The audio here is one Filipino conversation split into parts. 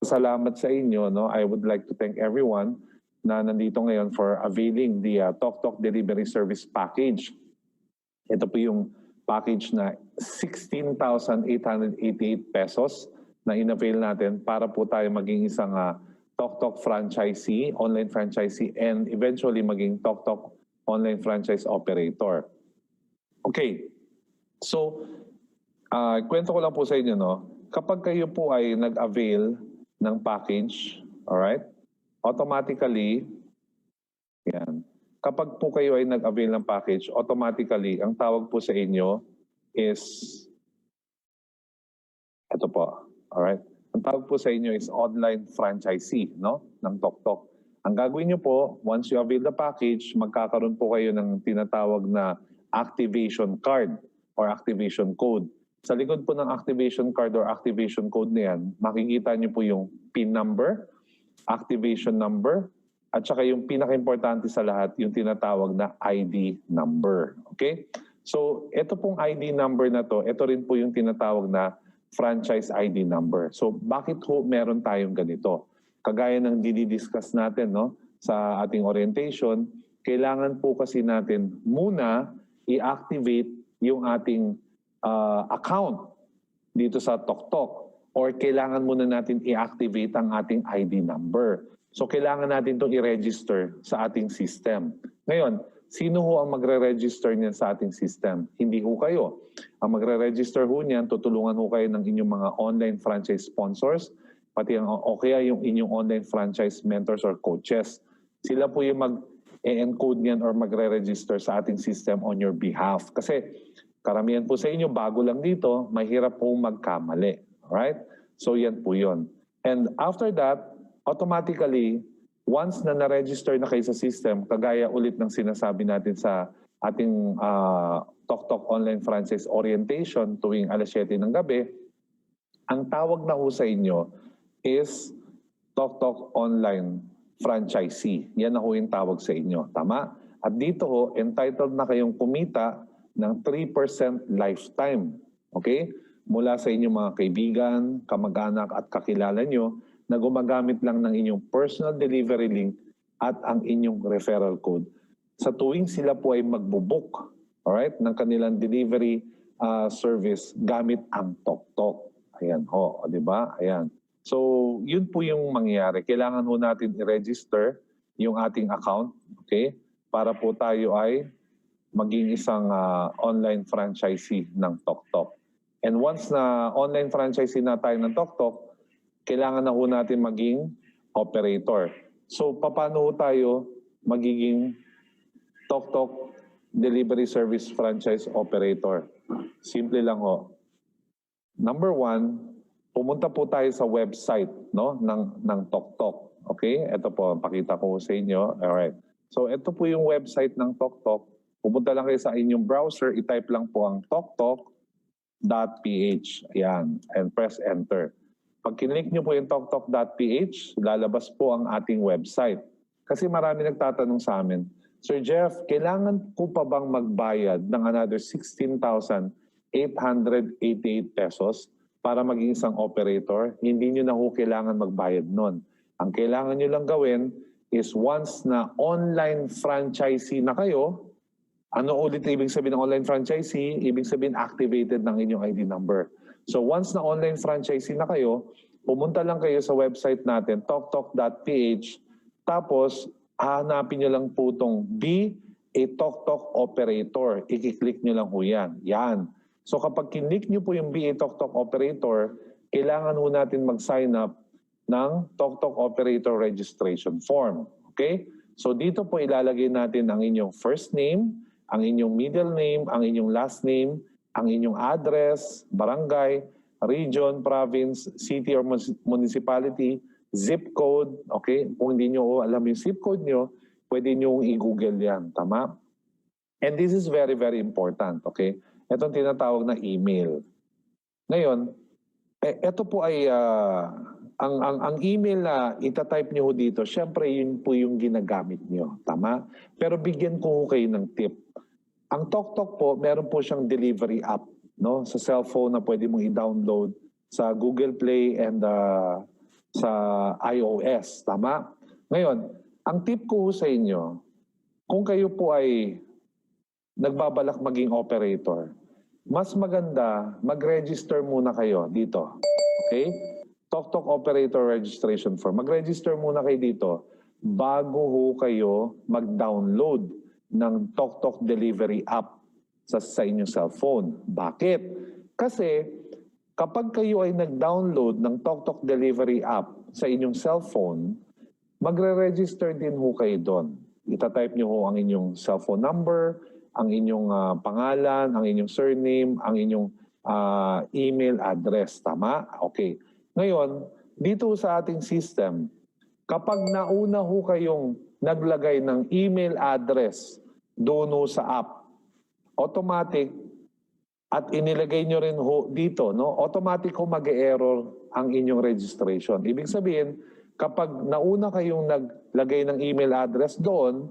Salamat sa inyo. No? I would like to thank everyone na nandito ngayon for availing the Toktok Delivery Service Package. Ito po yung package na 16,888 pesos na in-avail natin para po tayo maging isang Toktok franchisee, online franchisee, and eventually maging Toktok online franchise operator. Okay. So, kwento ko lang po sa inyo, no? Kapag kayo po ay nag-avail ng package, alright? Automatically, yan. Kapag po kayo ay nag-avail ng package, automatically, ang tawag po sa inyo is, ito po, alright? Ang tawag po sa inyo is Online Franchisee, no? Ng Toktok. Ang gagawin nyo po, once you avail the package, magkakaroon po kayo ng tinatawag na activation card or activation code. Sa likod po ng activation card or activation code na yan, makikita nyo po yung PIN number, activation number, at saka yung pinaka-importante sa lahat, yung tinatawag na ID number. Okay? So, ito pong ID number na to, ito rin po yung tinatawag na franchise ID number. So, bakit ho meron tayong ganito? Kagaya ng didi-discuss natin, no, sa ating orientation, kailangan po kasi natin muna i-activate yung ating account dito sa Toktok, or kailangan muna natin i-activate ang ating ID number. So kailangan natin itong i-register sa ating system. Ngayon, sino ho ang magre-register niyan sa ating system? Hindi ho kayo. Ang magre-register ho niyan, tutulungan ho kayo ng inyong mga online franchise sponsors, pati o kaya yung inyong online franchise mentors or coaches. Sila po yung mag-encode niyan or magre-register sa ating system on your behalf. Kasi karamihan po sa inyo, bago lang dito, mahirap po magkamali. Alright? So yan po yun. And after that, automatically, once na na-register na kayo sa system, kagaya ulit ng sinasabi natin sa ating Toktok Online Franchise Orientation tuwing alas 7 ng gabi, ang tawag na ho sa inyo is Toktok Online Franchisee. Yan na ho yung tawag sa inyo. Tama? At dito ho, entitled na kayong kumita ng 3% lifetime. Okay? Mula sa inyong mga kaibigan, kamag-anak at kakilala nyo na gumagamit lang ng inyong personal delivery link at ang inyong referral code. Sa tuwing sila po ay magbubook, alright, ng kanilang delivery service gamit ang Toktok. Ayan ho, di ba? Ayan. So, yun po yung mangyayari. Kailangan ho natin i-register yung ating account, okay? Para po tayo ay maging isang online franchisee ng Toktok. And once na online franchisee na tayo ng Toktok, kailangan na ho natin maging operator. So, paano ho tayo magiging Toktok Delivery Service Franchise Operator? Simple lang ho. Number 1, pumunta po tayo sa website, no, ng Toktok. Okay? Ito po, pakita ko sa inyo. Alright. So, ito po yung website ng Toktok. Pupunta lang kayo sa inyong browser, i-type lang po ang toktok.ph. Ayan, and press enter. Pag kinlik nyo po yung toktok.ph, lalabas po ang ating website. Kasi marami nagtatanong sa amin, Sir Jeff, kailangan ko pa bang magbayad ng another 16,888 pesos para maging isang operator? Hindi nyo na ho kailangan magbayad nun. Ang kailangan nyo lang gawin is once na online franchisee na kayo, ano ulit ibig sabihin ng online franchisee? Ibig sabihin activated ng inyong ID number. So once na online franchisee na kayo, pumunta lang kayo sa website natin, toktok.ph, tapos hahanapin nyo lang po itong Be a Toktok Operator. I-click nyo lang po yan. Yan. So kapag kinlik nyo po yung Be a Toktok Operator, kailangan ho natin mag-sign up ng Toktok Operator Registration Form. Okay? So dito po ilalagay natin ang inyong first name, ang inyong middle name, ang inyong last name, ang inyong address, barangay, region, province, city or municipality, zip code, okay? Kung hindi nyo alam yung zip code nyo, pwede nyo i-google yan, tama? And this is very, very important, okay? Itong tinatawag na email. Ngayon, ito po ay, ang email na itatype nyo dito, syempre yun po yung ginagamit nyo, tama? Pero bigyan ko kayo ng tip. Ang Toktok po, meron po siyang delivery app, no? Sa cellphone na pwede mong i-download sa Google Play and sa iOS. Tama? Ngayon, ang tip ko sa inyo, kung kayo po ay nagbabalak maging operator, mas maganda mag-register muna kayo dito. Okay? Toktok Operator Registration Form. Mag-register muna kayo dito bago ho kayo mag-download ng Toktok Delivery app sa inyong cellphone. Bakit? Kasi kapag kayo ay nag-download ng Toktok Delivery app sa inyong cellphone, magre-register din ho kayo doon. Itatype nyo ho ang inyong cellphone number, ang inyong pangalan, ang inyong surname, ang inyong email address. Tama? Okay. Ngayon, dito sa ating system, kapag nauna ho kayong naglagay ng email address doon ho sa app, automatic at inilagay nyo rin ho dito, no? Automatic ho mag-error ang inyong registration. Ibig sabihin, kapag nauna kayong naglagay ng email address doon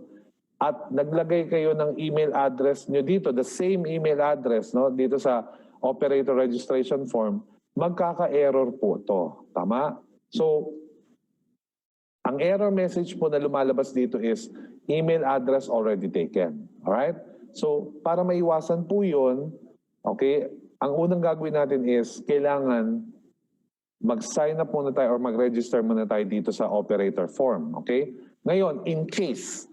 at naglagay kayo ng email address nyo dito, the same email address, no? Dito sa operator registration form, magkaka-error po to. Tama? So, ang error message po na lumalabas dito is email address already taken. Alright? So, para maiwasan po yun, okay, ang unang gagawin natin is kailangan mag-sign up muna tayo or mag-register muna tayo dito sa operator form. Okay? Ngayon, in case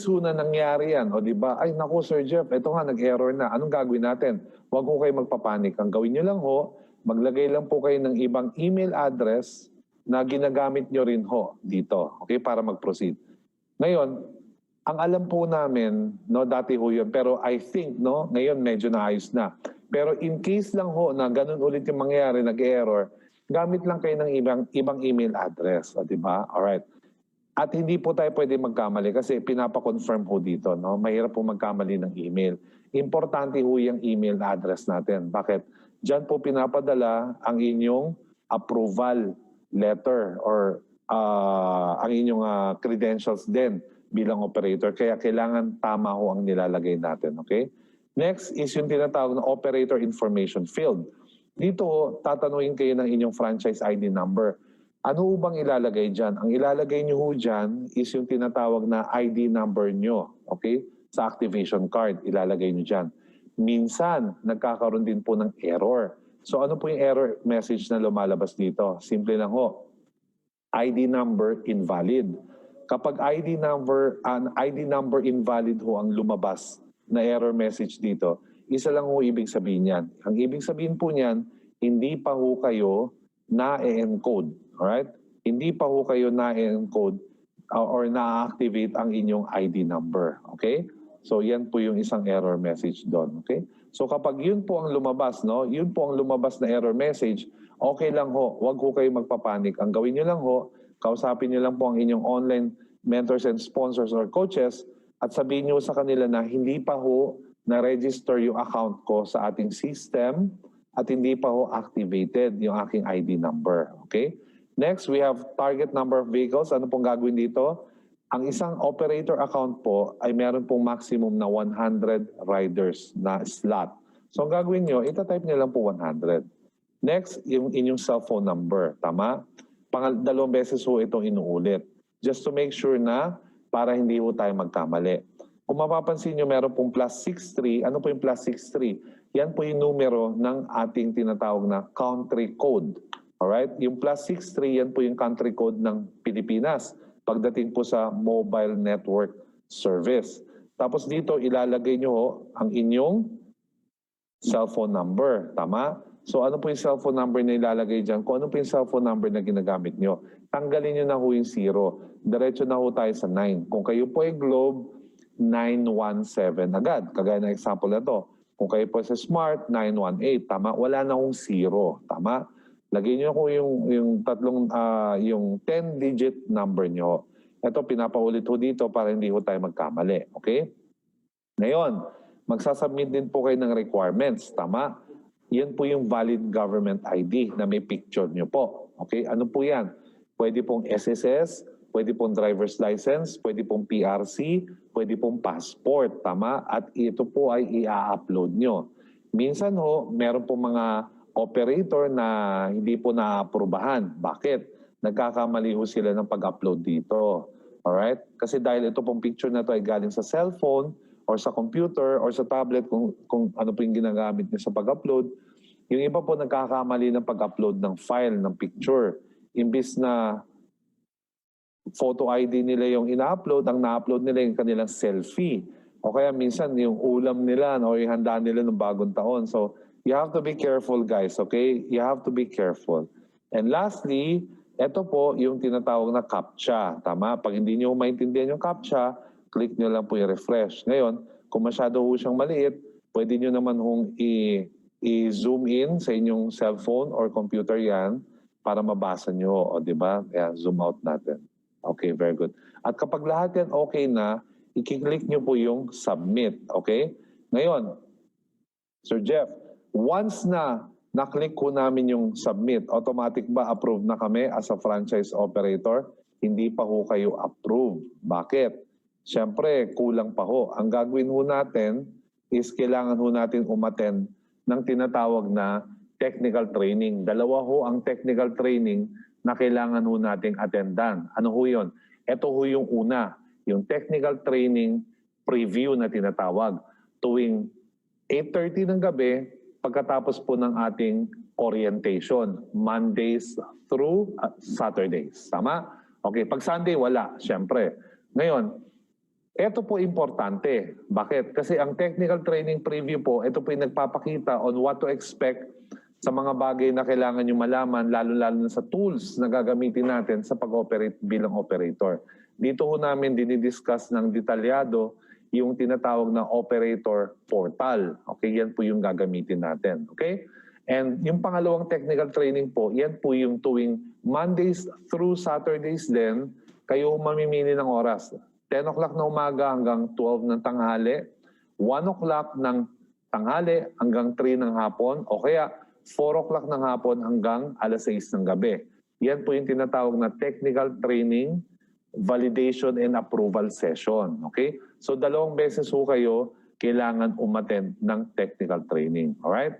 ho na nangyari yan, o diba, ay naku Sir Jeff, ito nga, nag-error na. Anong gagawin natin? Huwag ho kayo magpapanik. Ang gawin nyo lang ho, maglagay lang po kayo ng ibang email address na ginagamit nyo rin ho dito. Okay? Para mag-proceed. Ngayon, ang alam po namin, no, dati ho yun, pero I think, no, ngayon medyo naayos na. Pero in case lang ho na ganun ulit yung mangyayari, nag-error, gamit lang kayo ng ibang email address. O, diba? Alright. At hindi po tayo pwede magkamali kasi pinapa-confirm ho dito. No? Mahirap po magkamali ng email. Importante ho yung email address natin. Bakit? Diyan po pinapadala ang inyong approval letter or ang inyong credentials din bilang operator. Kaya kailangan tama ho ang nilalagay natin. Okay? Next is yung tinatawag na operator information field. Dito, tatanungin kayo ng inyong franchise ID number. Ano bang ilalagay dyan? Ang ilalagay nyo ho dyan is yung tinatawag na ID number nyo. Okay? Sa activation card, ilalagay nyo dyan. Minsan, nagkakaroon din po ng error. So ano po yung error message na lumalabas dito? Simple lang ho. ID number invalid. Kapag ID number invalid ho ang lumabas na error message dito, isa lang ho ibig sabihin yan. Ang ibig sabihin po niyan, hindi pa ho kayo na-encode. Alright? Hindi pa ho kayo na-encode or na-activate ang inyong ID number. Okay? So yan po yung isang error message doon. Okay? So kapag yun po ang lumabas, no? Yun po ang lumabas na error message, okay lang ho. Huwag ho kayo magpapanik. Ang gawin nyo lang ho, kausapin nyo lang po ang inyong online mentors and sponsors or coaches at sabihin nyo sa kanila na hindi pa ho na-register yung account ko sa ating system at hindi pa ho activated yung aking ID number. Okay? Next, we have target number of vehicles. Ano pong gagawin dito? Ang isang operator account po ay meron pong maximum na 100 riders na slot. So ang gagawin nyo, itatype nyo lang po 100. Next, yung inyong cellphone number. Tama? Dalawang beses ho itong inuulit. Just to make sure na para hindi ho tayo magkamali. Kung mapapansin nyo, meron pong +63. Ano po yung +63? Yan po yung numero ng ating tinatawag na country code. Alright? Yung +63, yan po yung country code ng Pilipinas pagdating po sa mobile network service. Tapos dito, ilalagay nyo ho ang inyong cellphone number. Tama? So ano po yung cellphone number na ilalagay dyan? Kung ano po yung cellphone number na ginagamit nyo, tanggalin nyo na ho yung 0. Diretso na ho tayo sa 9. Kung kayo po ay Globe, 917 agad. Kagaya ng example na to. Kung kayo po sa Smart, 918. Tama? Wala na hong 0. Tama? Lagyan nyo ko yung tatlong, yung 10-digit number nyo. Ito, pinapaulit ho dito para hindi ho tayo magkamali. Okay? Ngayon, magsasubmit din po kayo ng requirements. Tama? Yan po yung valid government ID na may picture nyo po. Okay? Ano po yan? Pwede pong SSS, pwede pong driver's license, pwede pong PRC, pwede pong passport. Tama? At ito po ay i-upload nyo. Minsan ho, meron pong mga operator na hindi po na-aprobahan. Bakit? nagkakamali ho sila ng pag-upload dito. Alright? Kasi dahil ito pong picture na to ay galing sa cellphone or sa computer or sa tablet kung ano po yung ginagamit niyo sa pag-upload, yung iba po nagkakamali ng pag-upload ng file, ng picture. Imbis na photo ID nila yung ina-upload, ang na-upload nila yung kanilang selfie. O kaya minsan yung ulam nila o yung handa nila ng bagong taon. So you have to be careful guys, okay? You have to be careful. And lastly, ito po yung tinatawag na CAPTCHA. Tama? Pag hindi nyo maintindihan yung CAPTCHA, click nyo lang po yung refresh. Ngayon, kung masyado ho siyang maliit, pwede nyo naman hong i-zoom in sa inyong cellphone or computer yan para mabasa nyo. O diba? Kaya zoom out natin. Okay, very good. At kapag lahat yan okay na, i-click nyo po yung submit. Okay? Ngayon, Sir Jeff, once na na-click ko namin yung submit, automatic ba approve na kami as a franchise operator? Hindi pa ho kayo approve. Bakit? Siyempre, kulang pa ho. Ang gagawin ho natin is kailangan ho natin umattend ng tinatawag na technical training. Dalawa ho ang technical training na kailangan ho nating attendan. Ano ho yun? Ito ho yung una, yung technical training preview na tinatawag. Tuwing 8:30 ng gabi, pagkatapos po ng ating orientation, Mondays through Saturdays. Tama? Okay, pag Sunday, wala, syempre. Ngayon, ito po importante. Bakit? Kasi ang technical training preview po, ito po yung nagpapakita on what to expect sa mga bagay na kailangan nyo malaman, lalo-lalo na sa tools na gagamitin natin sa pag-operate bilang operator. Dito ho namin dinidiscuss ng detalyado yung tinatawag na operator portal. Okay, yan po yung gagamitin natin. Okay? And yung pangalawang technical training po, yan po yung tuwing Mondays through Saturdays din, kayo mamimili ng oras. 10 o'clock na umaga hanggang 12 ng tanghali, 1 o'clock ng tanghali hanggang 3 ng hapon, o kaya 4 o'clock ng hapon hanggang alas 6 ng gabi. Yan po yung tinatawag na technical training, validation and approval session. Okay? So 2 beses ho kayo kailangan umattend ng technical training. Alright?